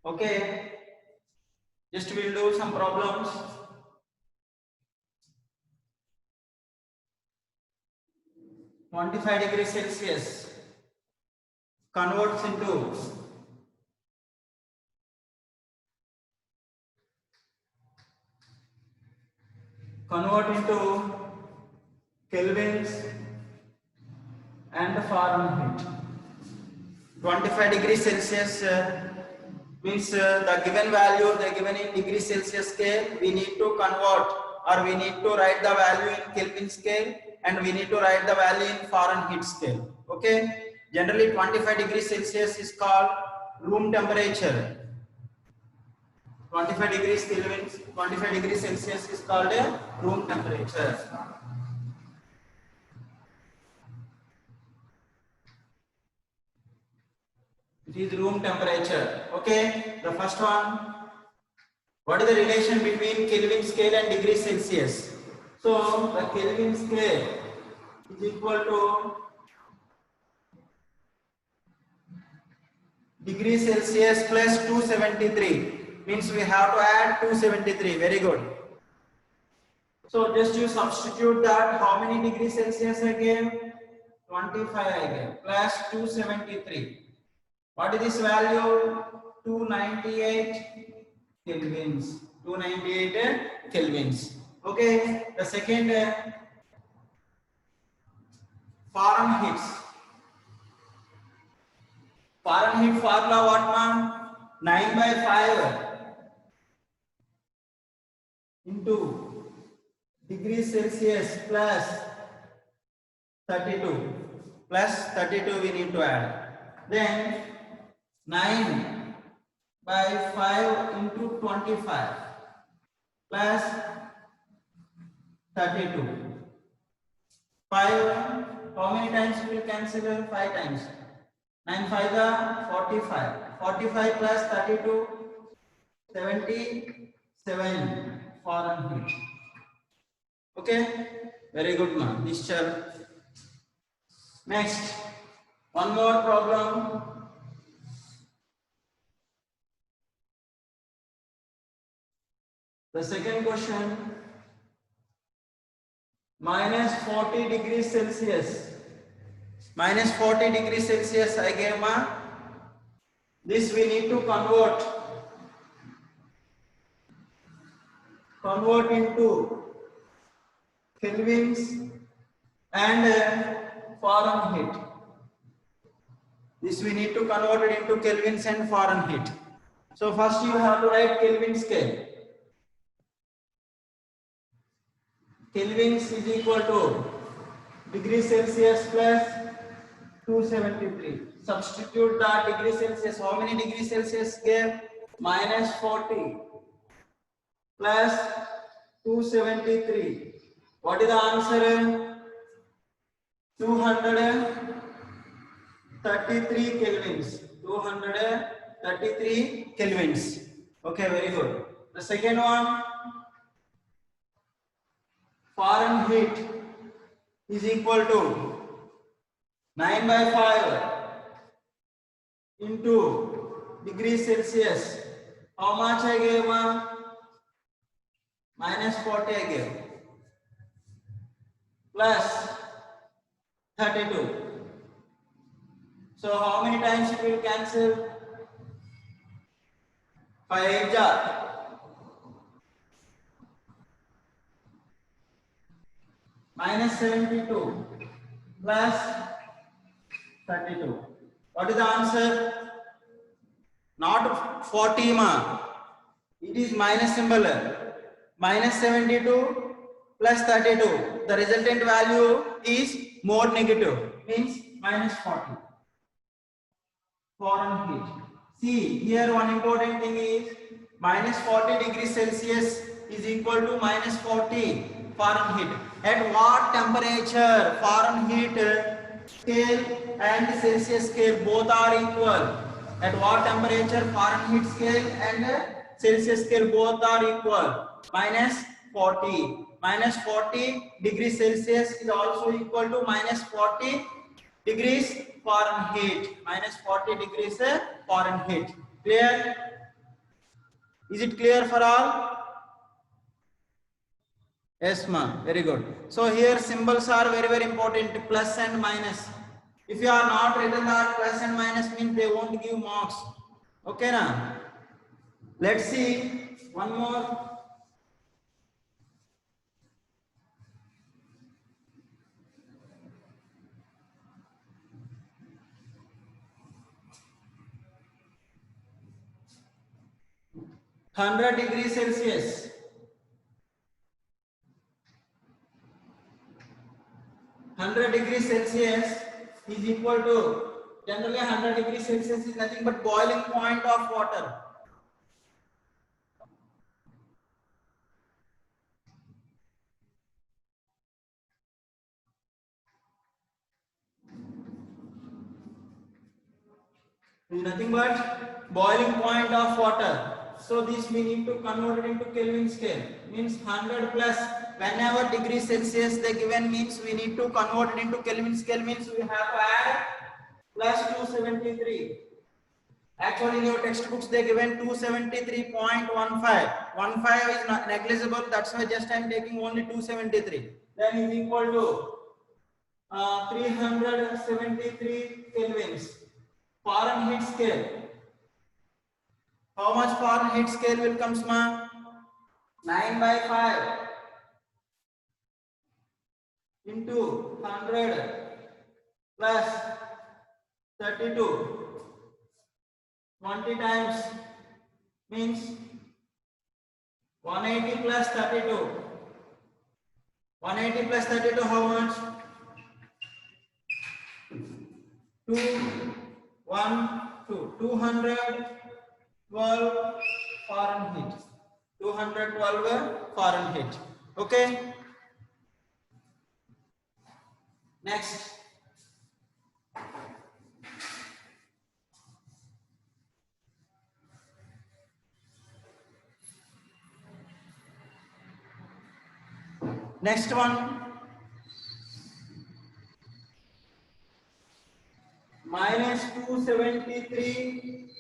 Okay, just we'll do some problems. -25°C converts into kelvins and Fahrenheit. 25°C means the given value they given in degree Celsius scale. We need to convert, or we need to write the value in Kelvin scale, and we need to write the value in Fahrenheit scale. Okay. Generally 25°C is called room temperature. 25°C is called a room temperature. It is room temperature. Okay. The first one. What is the relation between Kelvin scale and degree Celsius? So the Kelvin scale is equal to degree Celsius plus 273. Means we have to add 273. Very good. So just you substitute that. How many degrees Celsius I gave? 25 I gave. Plus 273. What is this value? 298 kelvins. 298 kelvins. Okay. The second Fahrenheit. Fahrenheit formula what, man? 9/5 into degree Celsius plus 32. Plus 32 we need to add. Then 9/5 into 25 plus 32. 5, how many times we will cancel? 5 times. 9 5 45. 45 plus 32, 77 Fahrenheit. Okay, very good, man. This chapter. Next, one more problem. The second question, -40°C. -40°C I gave, ma. This we need to convert into kelvins and Fahrenheit. This we need to convert it into kelvins and Fahrenheit. So first you have to write Kelvin scale. Kelvins is equal to degree Celsius plus 273. Substitute the degree Celsius. How many degrees Celsius gave? -40 plus 273. What is the answer? 233 kelvins. 233 kelvins. Okay, very good. The second one, Fahrenheit is equal to 9/5 into degree Celsius. How much I gave? -40 I gave. Plus 32. So how many times it will cancel? 5 jar. -72 plus 32. What is the answer? Not 40, ma. It is minus symbol. -72 plus 32. The resultant value is more negative. Means -40. Fahrenheit. See, here one important thing is -40°C is equal to -40 Fahrenheit. At what temperature Fahrenheit scale and Celsius scale both are equal? At what temperature Fahrenheit scale and Celsius scale both are equal? -40. -40°C is also equal to -40 degrees Fahrenheit. -40 degrees Fahrenheit. Clear? Is it clear for all? Yes, ma'am. Very good. So here symbols are very important. Plus and minus. If you are not written that plus and minus means they won't give marks. Okay, na? Let's see one more. (100°C). 100°C is equal to, generally 100°C is nothing but boiling point of water. Is nothing but boiling point of water. So this we need to convert it into Kelvin scale. Means 100 plus, whenever degree Celsius they given means we need to convert it into Kelvin scale, means we have to add plus 273. Actually in your textbooks they given 273.15. 15 is not negligible, that's why just I am taking only 273. Then is equal to 373 kelvins. Fahrenheit scale. How much Fahrenheit scale will come, ma? 9/5 into 100 plus 32. 20 times means 180 plus 32. 180 plus 32 how much? 212 Fahrenheit. 212 Fahrenheit. Okay. Next. Next one. Minus 273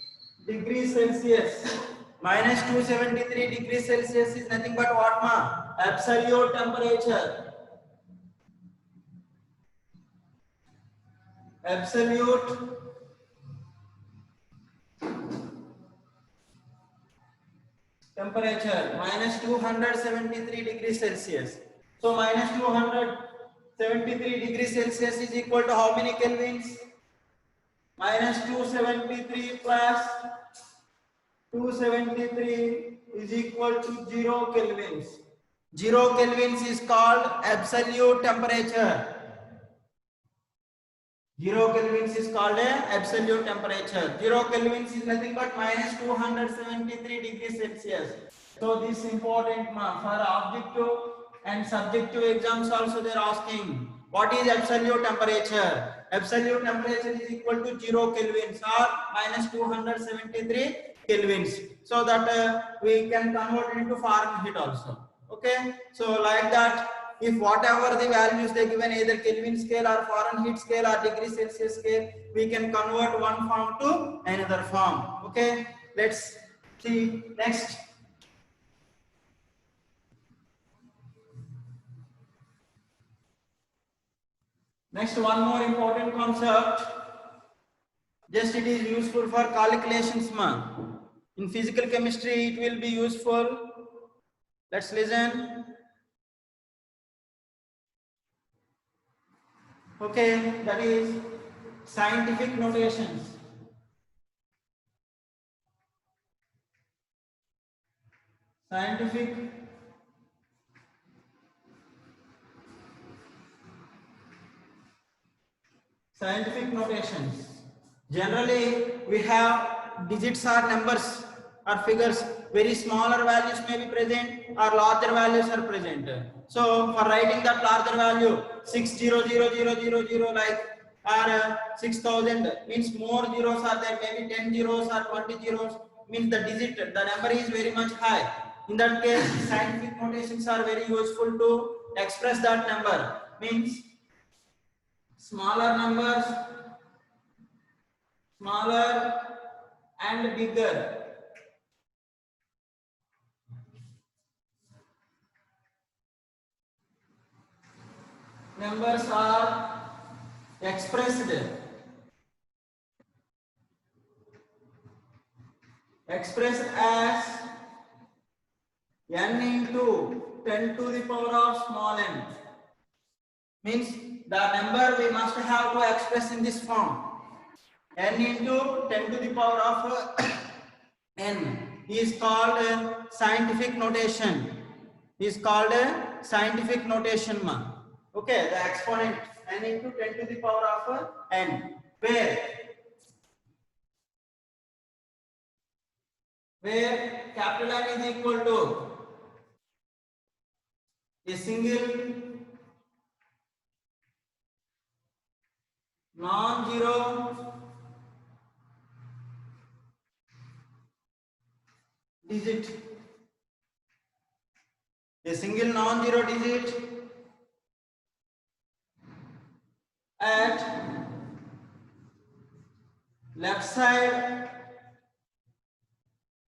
degrees Celsius. Minus 273 degrees Celsius is nothing but what, ma? Absolute temperature. Absolute temperature. Minus 273 degrees Celsius. So minus 273 degrees Celsius is equal to how many kelvins? Minus 273 plus 273 is equal to 0 kelvins. 0 kelvins is called absolute temperature. 0 kelvins is called absolute temperature. 0 kelvins is nothing but minus 273 degrees Celsius. So this is important for objective and subjective exams also they are asking. What is absolute temperature? Absolute temperature is equal to 0 kelvins or minus 273 kelvins. So that we can convert it into Fahrenheit also. Okay. So like that, if whatever the values they given, either Kelvin scale or Fahrenheit scale or degree Celsius scale, we can convert one form to another form. Okay. Let's see next. Next, one more important concept. Just it is useful for calculations, man. In physical chemistry, it will be useful. Let's listen. Okay, that is scientific notations. Scientific notations. Generally, we have digits or numbers or figures. Very smaller values may be present or larger values are present. So, for writing that larger value, 60000 like or 6000 means more zeros are there. Maybe 10 zeros or 20 zeros means the digit, the number is very much high. In that case, scientific notations are very useful to express that number. Means smaller numbers, smaller and bigger. numbers are expressed as n into 10 to the power of small n. Means the number we must have to express in this form. N into 10 to the power of n is called scientific notation. Is called scientific notation. Okay, the exponent n into 10 to the power of n, where capital N is equal to a single non-zero digit, a single non-zero digit at left side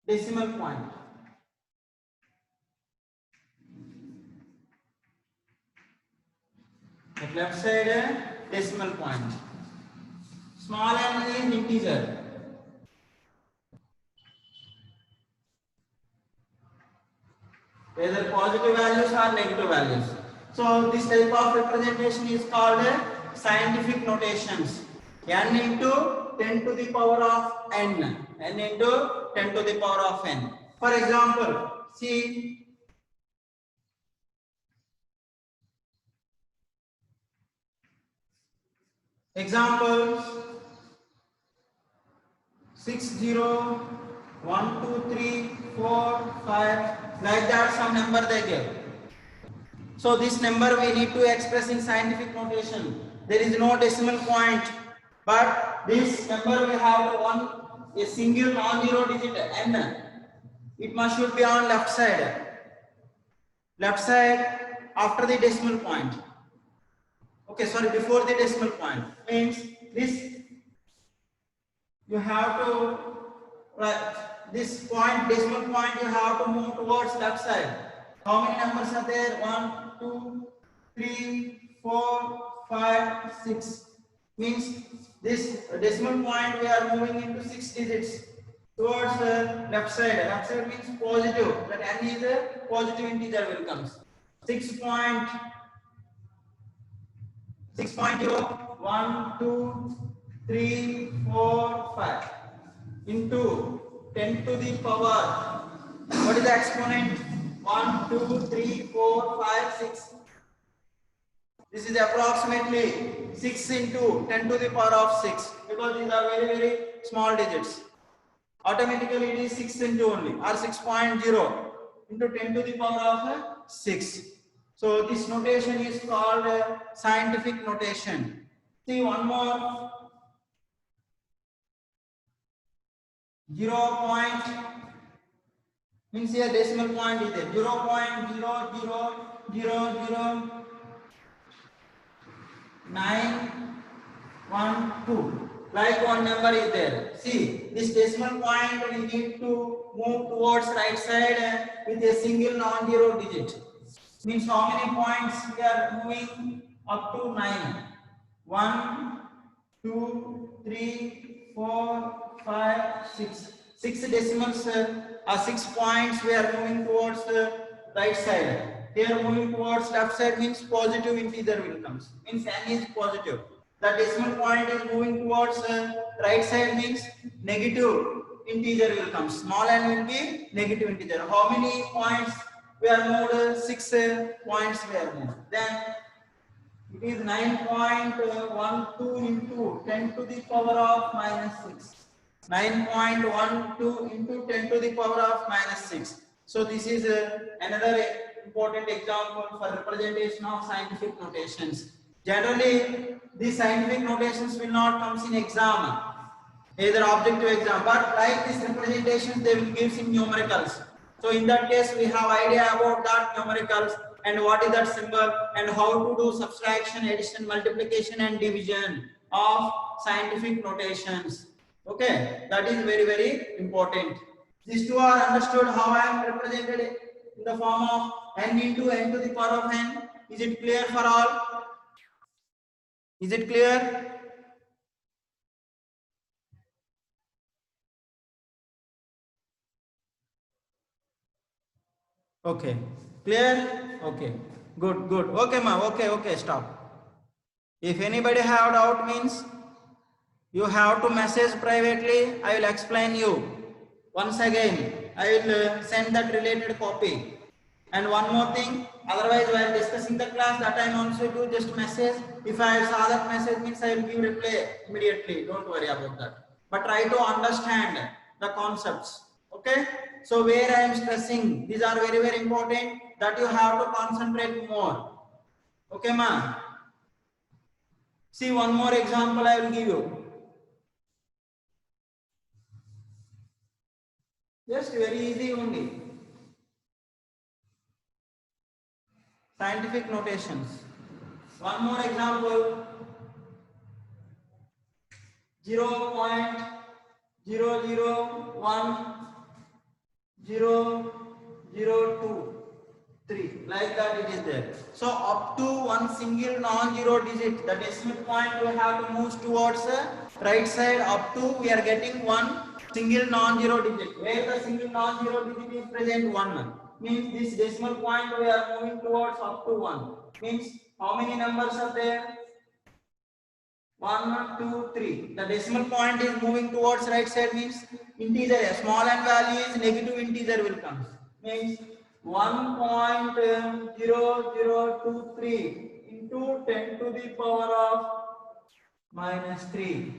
decimal point. At left side decimal point. Small n is integer. Either positive values or negative values. So this type of representation is called scientific notations. N into 10 to the power of n. N into 10 to the power of n. For example, see examples 6, 0, 1, 2, 3, 4, 5, like that some number they give. So this number we need to express in scientific notation. There is no decimal point, but this number we have a single non-zero digit n. It must should be on left side after the decimal point. Okay, sorry, before the decimal point. Means this you have to this point, decimal point, you have to move towards left side. How many numbers are there? 1, 2, 3, 4, 5, 6. Means this decimal point we are moving into 6 digits towards the left side. Left side means positive. That n is a positive integer will comes. 6.0, 1, 2, 3, 4, 5 into 10 to the power. What is the exponent? 1, 2, 3, 4, 5, 6. This is approximately 6 into 10 to the power of 6, because these are very, very small digits. Automatically it is 6 into only, or 6.0 into 10 to the power of 6. So this notation is called scientific notation. See one more. 0 point means here decimal point is there. 0.0000912. Like one number is there. See, this decimal point we need to move towards right side with a single non-zero digit. Means how many points we are moving up to 9. 1, 2, 3, 4, 5, 6. 6 decimals or 6 points we are moving towards the right side. Here moving towards left side means positive integer will comes. Means n is positive. The decimal point is moving towards right side means negative integer will come. Small n will be negative integer. How many points we are moved? 6 points we are moved. Then it is 9.12 into 10 to the power of minus 6. 9.12 into 10 to the power of minus 6. So this is another important example for representation of scientific notations. Generally, these scientific notations will not come in exam, either objective exam, but like this representation they will give in numericals. So in that case we have idea about that numericals and what is that symbol and how to do subtraction, addition, multiplication and division of scientific notations. Okay, that is very, very important. These two are understood how I am represented in the form of n into n to the power of n. Is it clear for all? Is it clear? Okay. Clear? Okay. Good, good. Okay, ma. Okay, okay. Stop. If anybody have doubt means you have to message privately. I will explain you. Once again, I will send that related copy. And one more thing, otherwise while discussing the class, that time also do just message. If I saw that message means I will give reply immediately. Don't worry about that. But try to understand the concepts. Okay? So where I am stressing, these are very, very important that you have to concentrate more. Okay, ma? See one more example I will give you. Just very easy only. Scientific notations. One more example. 0.001002 like that it is there. So up to one single non-zero digit, the decimal point we have to move towards right side. Up to we are getting one single non-zero digit. Where the single non-zero digit is present, 1 means this decimal point we are moving towards up to 1 means how many numbers are there? 1, 2, 3. The decimal point is moving towards right side means integer. A small n value is negative integer will come. Means 1.0023 into 10 to the power of -3.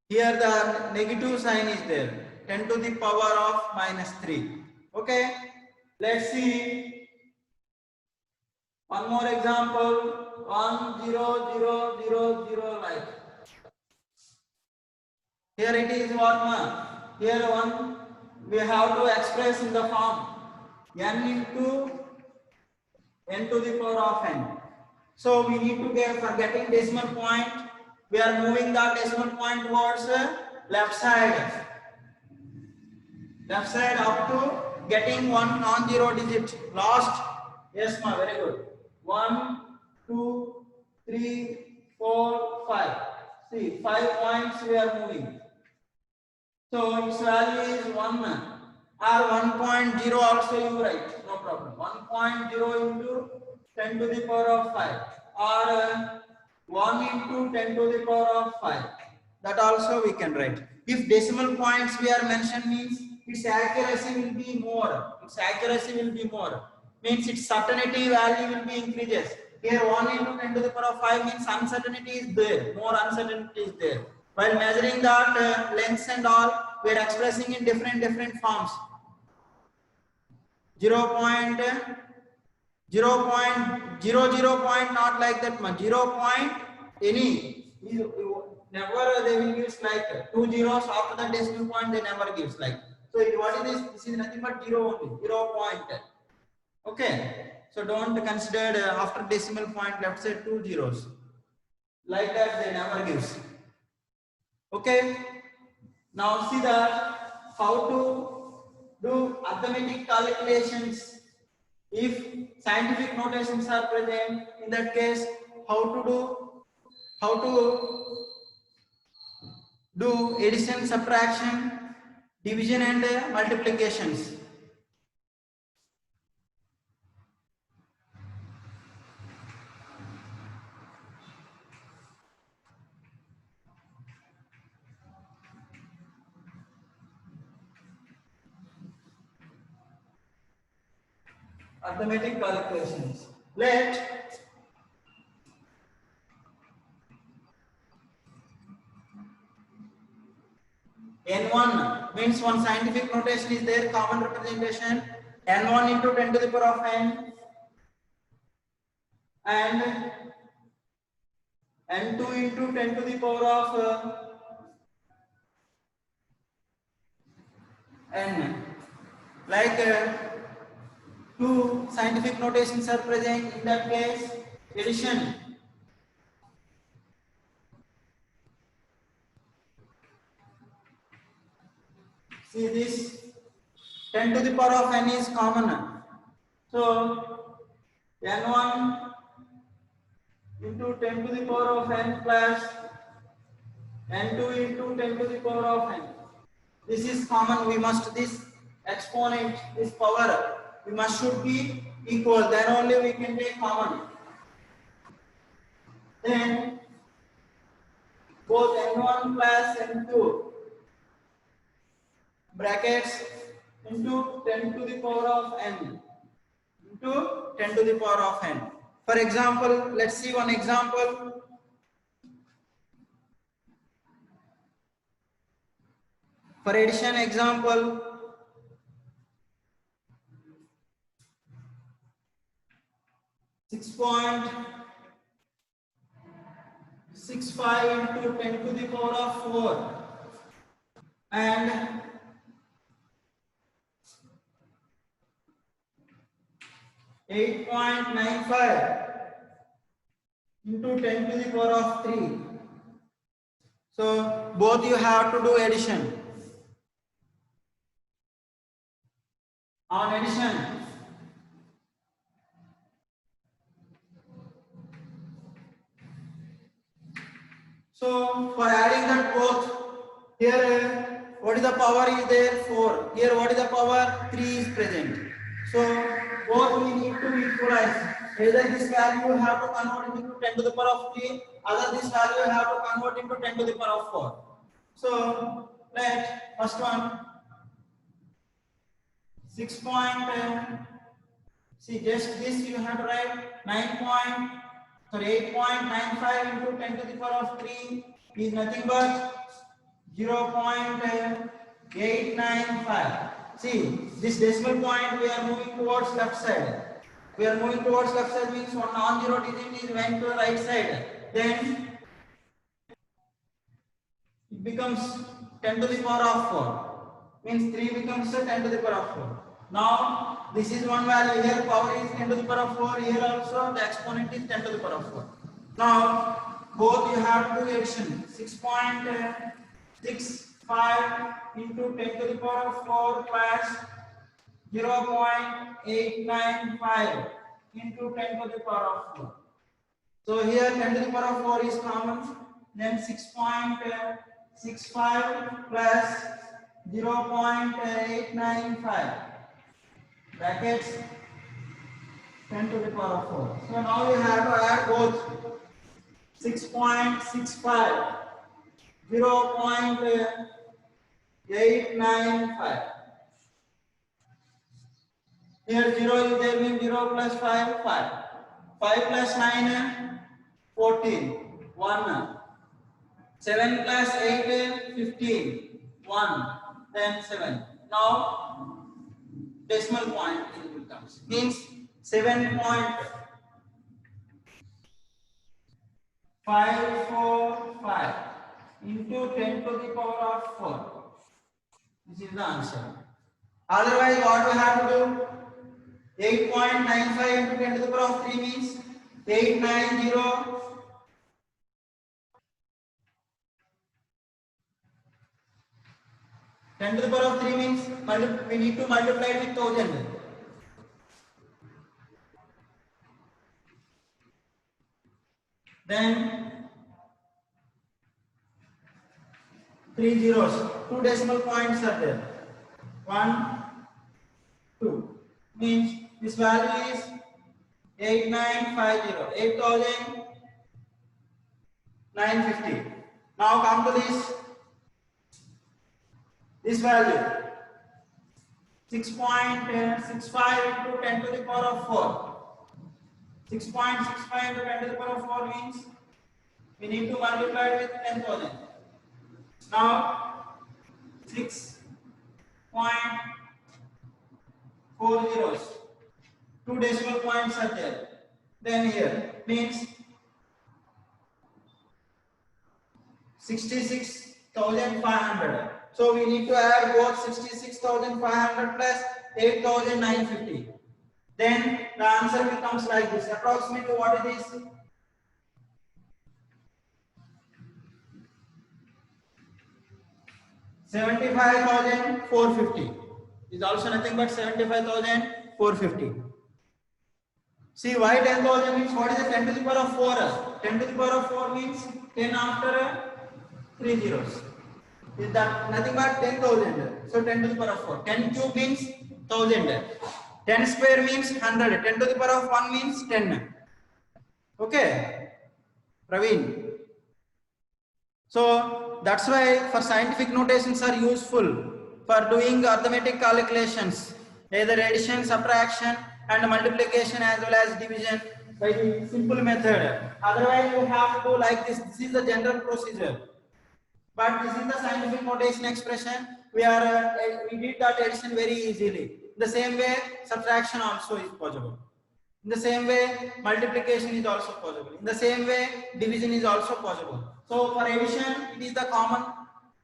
Here the negative sign is there. 10 to the power of -3. Okay. Let's see. One more example. 10000 like. Here it is what ma? Here one we have to express in the form n into n to the power of n. So we need to get, for getting decimal point, we are moving the decimal point towards left side. Left side up to getting one non-zero digit. Last. Yes ma, very good. 1, 2, 3, 4, 5. See, 5 points we are moving. So its value is 1 or 1.0 also you write, no problem. 1.0 into 10 to the power of 5 or 1 into 10 to the power of 5. That also we can write. If decimal points we are mentioned means its accuracy will be more. Its accuracy will be more. Means its certainty value will be increases. Here 1 into 10 to the power of 5 means uncertainty is there. More uncertainty is there. While measuring that lengths and all, we are expressing in different forms. 0.00 point not like that much. 0 point any. Never they will give like 2 zeros after the decimal point. They never gives like. So what is this? This is nothing but 0 only. 0 point. Okay. So don't consider after decimal point left side 2 zeros. Like that they never gives. Okay. Now see that how to do arithmetic calculations. If scientific notations are present, in that case, how to do addition, subtraction, division and multiplications. Arithmetic calculations. Let n1 means one scientific notation is there, common representation, n1 into 10 to the power of n and n2 into 10 to the power of n. Like two scientific notations are present, in that case addition. See this 10 to the power of n is common. So n1 into 10 to the power of n plus n2 into 10 to the power of n. This is common. We must this exponent, this power, we must should be equal. Then only we can take common. Then both n1 plus n2 brackets into 10 to the power of n into 10 to the power of n. For example, let's see one example. For addition example, 6.65 into 10 to the power of 4 and 8.95 into 10 to the power of 3. So both you have to do addition. On addition, so for adding that both, here what is the power is there? 4. Here what is the power? 3 is present. So both we need to equalize. Either this value you have to convert into 10 to the power of 3, other this value you have to convert into 10 to the power of 4. So let first one 6. See, just this you have to write 8.95 into 10 to the power of 3 is nothing but 0.895. See, this decimal point we are moving towards left side. We are moving towards left side means one non-zero digit is went to the right side. Then it becomes 10 to the power of 4. Means 3 becomes 10 to the power of 4. Now this is one value. Here power is 10 to the power of 4. Here also the exponent is 10 to the power of 4. Now both you have to do addition. 6.65 into 10 to the power of 4 plus 0.895 into 10 to the power of 4. So here 10 to the power of 4 is common. Then 6.65 plus 0.895 brackets 10 to the power of 4. So now we have to add both 6.65, 0.895. Here 0 is there, means 0 plus 5, 5. 5 plus 9, 14. 1. 7 plus 8, 15. 1. Then 7. Now decimal point it comes. Means 7.545 into 10 to the power of 4. This is the answer. Otherwise, what we have to do? 8.95 into 10 to the power of 3 means 890. 10 to the power of 3 means we need to multiply it with 1000. Then 3 zeros, 2 decimal points are there. 1, 2 means this value is 8950, 8950. Now come to this value 6.65 into 10 to the power of 4. 6.65 into 10 to the power of 4 means we need to multiply it with 10,000. Now 6.40, 2 decimal points are there. Then here means 66,500. So we need to add both 66,500 plus 8,950. Then the answer becomes like this. Approximately what it is? $75,450 is also nothing but 75,450. See, why 10,000 means what is the 10 to the power of 4? 10 to the power of 4 means 10 after 3 zeros. Is that nothing but 10,000? So 10 to the power of 4. 10 cube means 1000. 10 square means 100. 10 to the power of 1 means 10. Okay, Praveen. So that's why for scientific notations are useful for doing arithmetic calculations, either addition, subtraction and multiplication as well as division by the simple method. Otherwise you have to do like this. This is the general procedure. But this is the scientific notation expression. We did that addition very easily. The same way subtraction also is possible. In the same way, multiplication is also possible. In the same way, division is also possible. So for addition, it is the common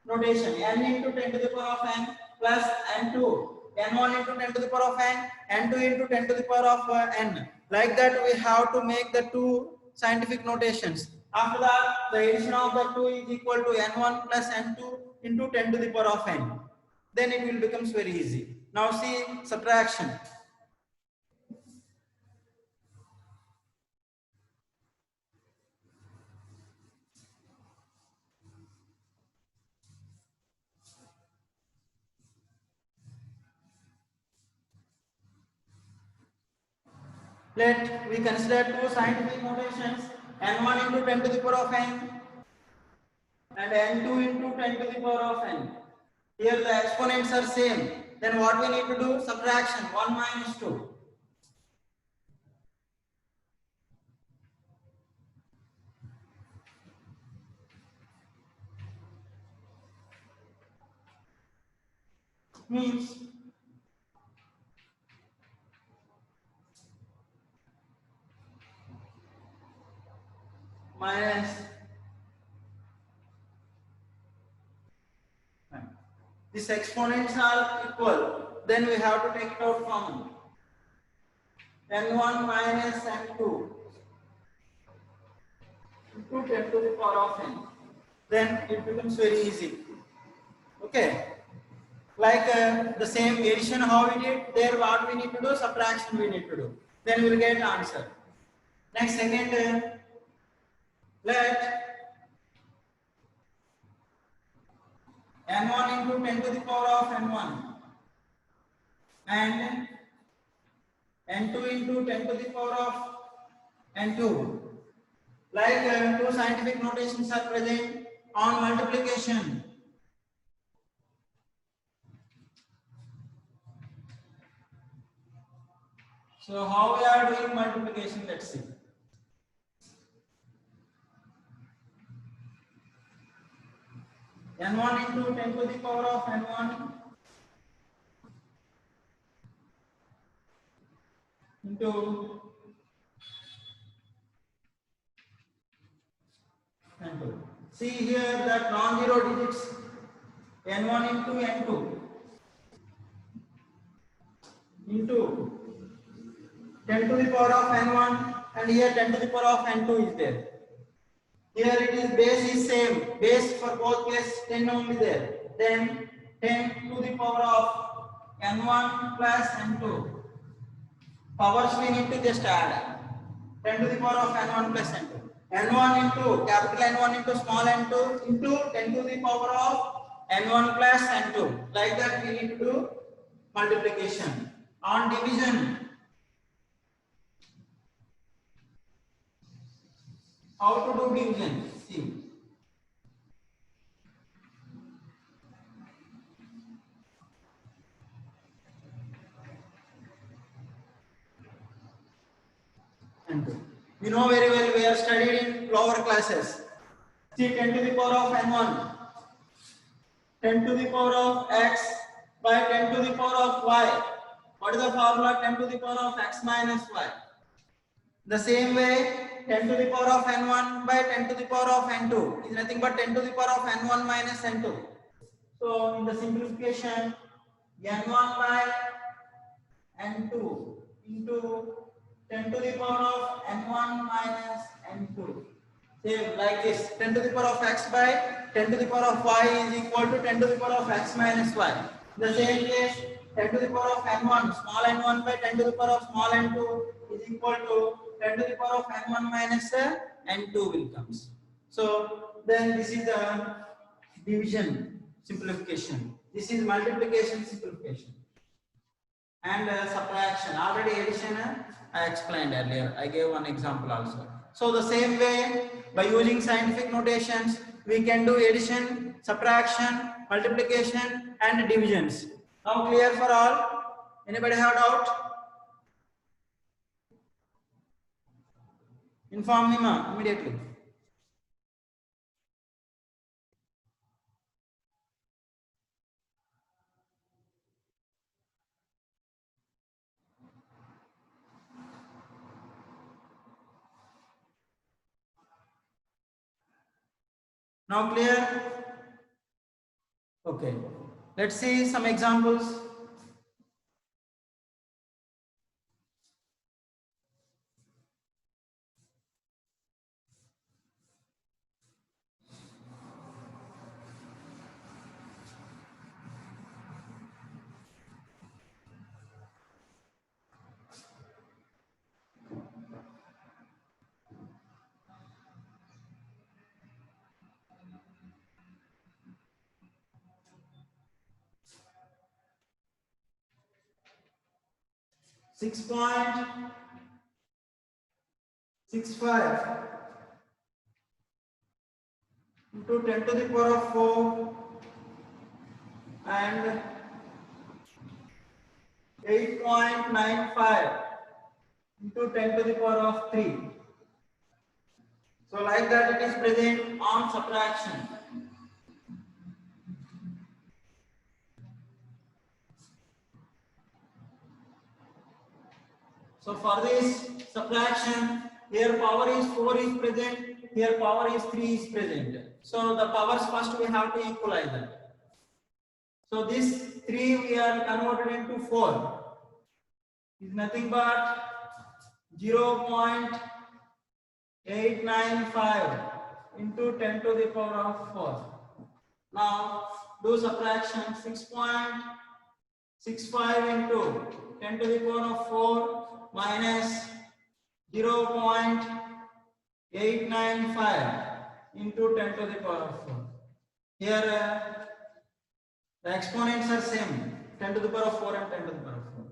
notation. N into 10 to the power of n plus n2. N1 into 10 to the power of n, n2 into 10 to the power of n. Like that, we have to make the two scientific notations. After that, the addition of the two is equal to n1 plus n2 into 10 to the power of n. Then it will becomes very easy. Now see subtraction. Let we consider two scientific notations, n1 into 10 to the power of n and n2 into 10 to the power of n. Here the exponents are same. Then what we need to do? Subtraction. 1 minus 2. Means minus these exponents are equal, then we have to take it out common. n1 minus n2 into 10 to the power of n. Then it becomes very easy. Okay. Like the same addition how we did, there what we need to do, subtraction we need to do. Then we will get answer. Next second, let n1 into 10 to the power of n1 and n2 into 10 to the power of n2. Like two scientific notations are present on multiplication. So how we are doing multiplication? Let's see. n1 into 10 to the power of n1 into n2. See here that non-zero digits n1 into n2 into 10 to the power of n1 and here 10 to the power of n2 is there. Here it is base is same, base for both cases 10 only there. Then 10 to the power of n1 plus n2. Powers we need to just add. 10 to the power of n1 plus n2. n1 into capital N1 into small n2 into 10 to the power of n1 plus n2. Like that we need to do multiplication. On division, how to do division? See. N2. You know very well, we are studied in lower classes. See 10 to the power of n1, 10 to the power of x by 10 to the power of y. What is the formula? 10 to the power of x minus y. The same way, 10 to the power of n1 by 10 to the power of n2 is nothing but 10 to the power of n1 minus n2. So in the simplification, n1 by n2 into 10 to the power of n1 minus n2. Same like this, 10 to the power of x by 10 to the power of y is equal to 10 to the power of x minus y. In the same case, 10 to the power of n1, small n1 by 10 to the power of small n2 is equal to 10 to the power of n1 minus n2 will comes. So then this is the division simplification. This is multiplication simplification. And subtraction. Already addition I explained earlier. I gave one example also. So the same way, by using scientific notations, we can do addition, subtraction, multiplication and divisions. Now clear for all? Anybody have doubt? Inform me immediately. Now clear? Okay. Let's see some examples. Six point 65 into 10 to the power of 4 and 8.95 into 10 to the power of 3. So like that it is present on subtraction. So for this subtraction, here power is 4 is present, here power is 3 is present. So the powers first we have to equalize that. So this 3 we are converted into 4 is nothing but 0.895 into 10 to the power of 4. Now do subtraction. 6.65 into 10 to the power of 4 minus 0.895 into 10 to the power of 4. Here the exponents are same, 10 to the power of 4 and 10 to the power of 4.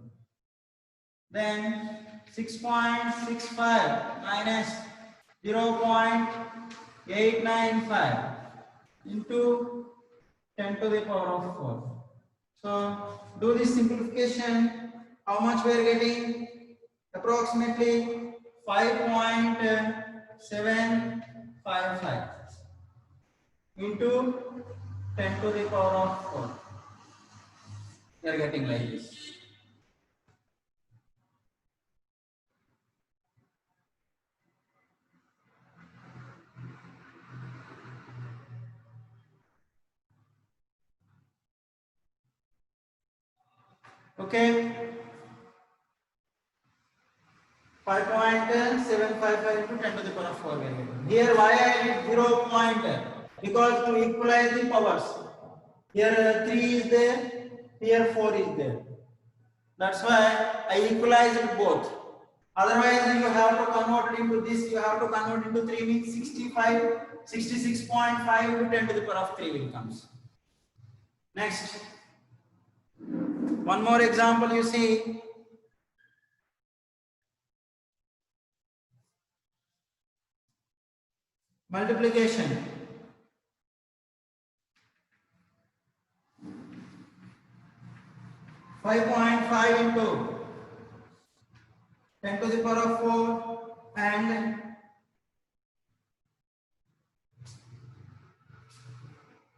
Then 6.65 minus 0.895 into 10 to the power of 4. So do this simplification. How much we are getting? Approximately 5.755 into 10 to the power of 4. We are getting like this. Okay. 5.755 into 10 to the power of 4 we are getting. Here why I did 0 point? Because to equalize the powers. Here 3 is there, here 4 is there. That's why I equalized both. Otherwise you have to convert it into this, you have to convert into 3 means 66.5 into 10 to the power of 3 will comes. Next. One more example you see. Multiplication. 5.5 into 10 to the power of 4 and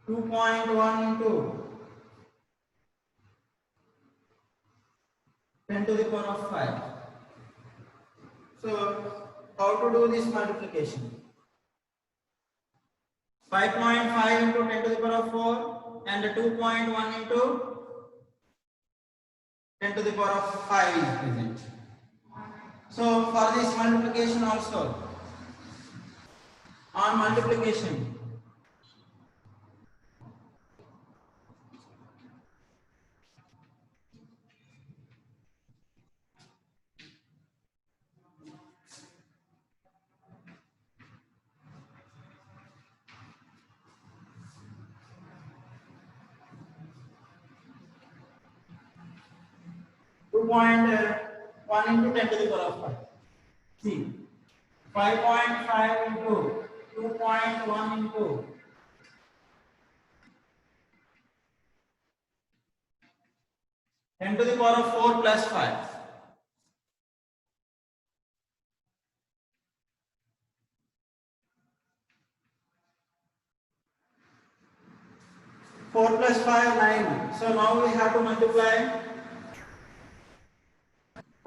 2.1 into 10 to the power of 5. So how to do this multiplication? 5.5 into 10 to the power of 4 and 2.1 into 10 to the power of 5 is present. So for this multiplication also, on multiplication, 2.1 into 10 to the power of 5. See, 5.5 into 2.1 into 10 to the power of 4 plus 5. 4 plus 5, 9. So now we have to multiply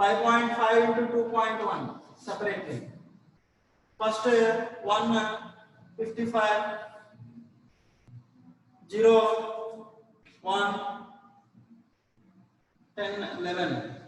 5.5 into 2.1 separately. First 1, 55, 0, 1, 10, 11.